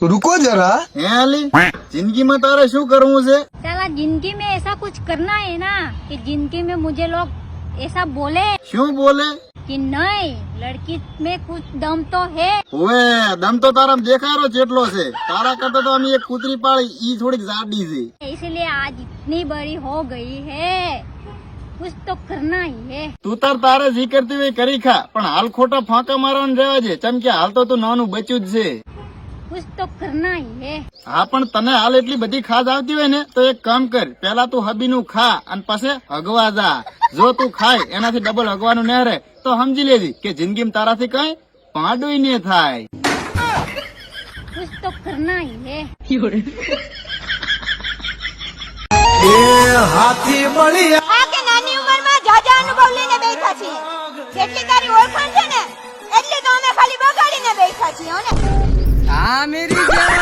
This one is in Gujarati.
रुको जरा। હે અલી, જિંદગીમાં તારે શું કરવું છે? साला जिंदगी में ऐसा कुछ करना है ना कि जिंदगी में मुझे लोग ऐसा बोले શું બોલે? कि नहीं लड़की में कुछ दम तो है। ઓવે, દમ તો તારામાં દેખારો જેટલો છે. તારા કરતા તો અમે એક કૂતરી પાળી, ઈ થોડીક જાડી છે. इसलिए आज इतनी बड़ी हो गई है, कुछ तो करना ही है। તું તારે જી કરતી હોય કરી ખા, પણ હાલ ખોટા ફાંકા મારવાનું રહેવા છે. ચમ કે હાલ તો તું નાનું બચ્યું જ છે. कुछ तो करना ही है। હા, પણ તને હાલ એટલી બધી ખાજ આવતી હોય ને તો એક કામ કર, પેલા તું હબીનું ખા અને પછી હગવા જા. જો તું ખાય એનાથી ડબલ હગવાનું ન રહે તો સમજી લેજે કે જિંદગીમાં તારાથી કઈ પાડું ન થાય. कुछ तो करना ही है। આ કે નાની ઉંમરમાં જાજા અનુભવ લઈને બેઠા છીએ. જેટલી તારી ઓળખાણ છે ને એટલી તો અમે ખાલી બગાડીને બેઠા છીએ હો ને. हाँ मेरी जान